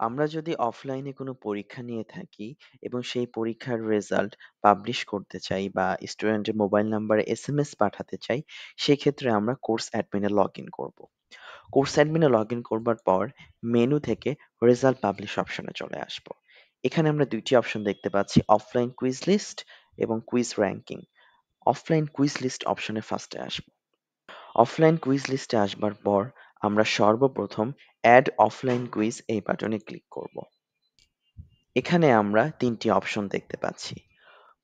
আমরা যদি অফলাইনে কোনো পরীক্ষা নিয়ে থাকি এবং সেই পরীক্ষার রেজাল্ট পাবলিশ করতে চাই বা স্টুডেন্টের মোবাইল নাম্বারে এসএমএস পাঠাতে চাই, সেক্ষেত্রে আমরা কোর্স অ্যাডমিনে লগ ইন করব। কোর্স অ্যাডমিনে লগ ইন করবার পর মেনু থেকে রেজাল্ট পাবলিশ অপশনে চলে আসব। এখানে আমরা দুইটি অপশন দেখতে পাচ্ছি, অফলাইন কুইজ লিস্ট এবং quiz ranking. Offline quiz list অপশনে ফার্স্টে আসব। অফলাইন কুইজ লিস্টে আসবার পর আমরা সর্বপ্রথম অ্যাড অফলাইন কুইজ এই বাটনে ক্লিক করব। এখানে আমরা ৩টি অপশন দেখতে পাচ্ছি।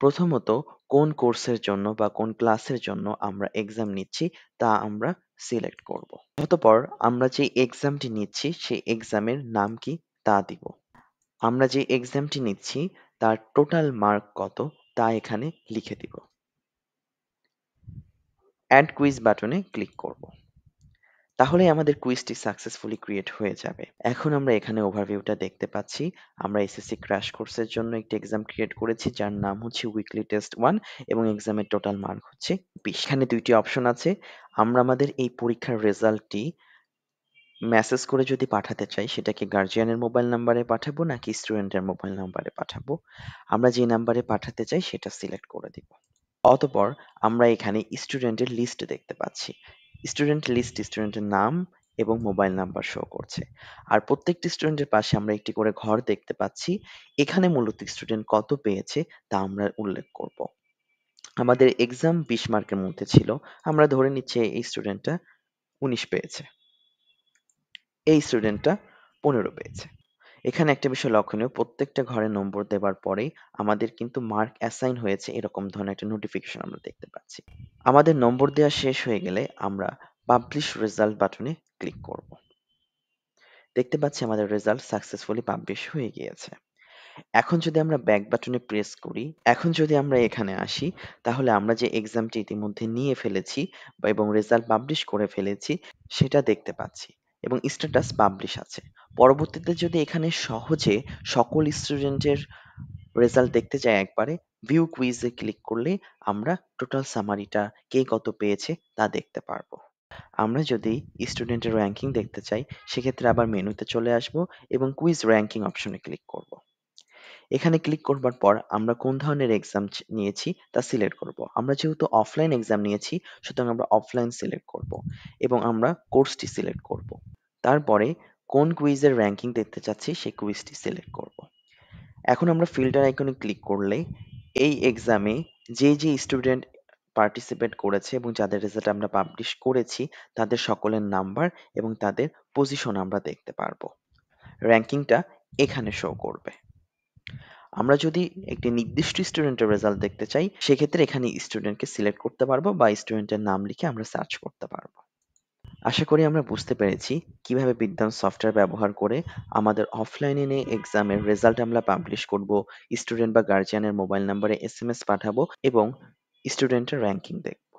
প্রথমত কোন কোর্সের জন্য বা কোন ক্লাসের জন্য আমরা এক্সাম নিচ্ছি তা আমরা সিলেক্ট করব। অতঃপর আমরা যে এক্সামটি নিচ্ছি সেই এক্সামের নাম কি তা দিব। আমরা যে এক্সামটি নিচ্ছি তার টোটাল মার্ক কত তা এখানে লিখে দিব। অ্যাড কুইজ বাটনে ক্লিক করব। তাহলেই আমাদের কুইজটি সাকসেসফুলি ক্রিয়েট হয়ে যাবে। এখন আমরা এখানে ওভারভিউটা দেখতে পাচ্ছি। আমরা এসএসসি ক্র্যাশ কোর্সের জন্য একটি এক্সাম ক্রিয়েট করেছি যার নাম হচ্ছে উইকলি টেস্ট 1 এবং এক্সামের টোটাল মার্ক হচ্ছে 20। এখানে 2টি অপশন আছে। আমরা আমাদের এই পরীক্ষার রেজাল্টটি মেসেজ করে যদি পাঠাতে চাই সেটা কি গার্জিয়ানের মোবাইল নাম্বারে পাঠাবো নাকি স্টুডেন্টের মোবাইল নাম্বারে পাঠাবো। আমরা যে নাম্বারে পাঠাতে চাই সেটা সিলেক্ট করে দিব। অতঃপর আমরা এখানে স্টুডেন্টের লিস্ট দেখতে পাচ্ছি। স্টুডেন্ট লিস্ট স্টুডেন্টের নাম এবং মোবাইল নাম্বার শো করছে। আর প্রত্যেকটি স্টুডেন্টের পাশে আমরা একটি করে ঘর দেখতে পাচ্ছি। এখানে মূলত স্টুডেন্ট কত পেয়েছে তা আমরা উল্লেখ করব। আমাদের এক্সাম 20 মার্কের মধ্যে ছিল। আমরা ধরে নিচ্ছি এই স্টুডেন্টটা 19 পেয়েছে। এই স্টুডেন্টটা 15 পেয়েছে। এখানে একটা বিষয় লক্ষণীয়, প্রত্যেকটা ঘরে নম্বর দেবার পরেই আমাদের কিন্তু মার্ক অ্যাসাইন হয়েছে এরকম ধরনের একটা নোটিফিকেশন আমরা দেখতে পাচ্ছি। আমাদের নম্বর দেওয়া শেষ হয়ে গেলে আমরা পাবলিশ রেজাল্ট বাটনে ক্লিক করব। দেখতে পাচ্ছি আমাদের রেজাল্ট সাকসেসফুলি পাবলিশ হয়ে গিয়েছে। এখন যদি আমরা ব্যাক বাটনে প্রেস করি, এখন যদি আমরা এখানে আসি, তাহলে আমরা যে এক্সামটি ইতিমধ্যে নিয়ে ফেলেছি এবং রেজাল্ট পাবলিশ করে ফেলেছি সেটা দেখতে পাচ্ছি এবং স্ট্যাটাস পাবলিশ আছে। পরবর্তীতে যদি এখানে সহজে সকল স্টুডেন্টের রেজাল্ট দেখতে চাই একবারে, ভিউ কুইজে ক্লিক করলে আমরা টোটাল সামারিটা কে কত পেয়েছে তা দেখতে পারবো। আমরা যদি স্টুডেন্টের র্যাঙ্কিং দেখতে চাই সেক্ষেত্রে আবার মেনুতে চলে আসবো এবং কুইজ র্যাঙ্কিং অপশনে ক্লিক করব। এখানে ক্লিক করবার পর আমরা কোন ধরনের এক্সাম নিয়েছি তা সিলেক্ট করব। আমরা যেহেতু অফলাইন এক্সাম নিয়েছি সুতরাং আমরা অফলাইন সিলেক্ট করব এবং আমরা কোর্সটি সিলেক্ট করব। তারপরে কোন কুইজের র্যাঙ্কিং দেখতে চাচ্ছি সেই কুইজটি সিলেক্ট করব। এখন আমরা ফিল্টার আইকনে ক্লিক করলে এই এক্সামে যে স্টুডেন্ট পার্টিসিপেট করেছে এবং যাদের রেজাল্ট আমরা পাবলিশ করেছি তাদের সকলের নাম্বার এবং তাদের পজিশন আমরা দেখতে পারবো। র্যাঙ্কিংটা এখানে শো করবে। আমরা যদি একটি নির্দিষ্ট স্টুডেন্টের রেজাল্ট দেখতে চাই সেক্ষেত্রে এখানে স্টুডেন্টকে সিলেক্ট করতে পারবো বা স্টুডেন্টের নাম লিখে আমরা সার্চ করতে পারবো। আশা করি আমরা বুঝতে পেরেছি কিভাবে বিদ্যান সফটওয়্যার ব্যবহার করে আমাদের অফলাইনে এক্সামের রেজাল্ট আমরা পাবলিশ করব, স্টুডেন্ট বা গার্জিয়ানের মোবাইল নাম্বারে এসএমএস পাঠাবো এবং স্টুডেন্টের র্যাঙ্কিং দেখব।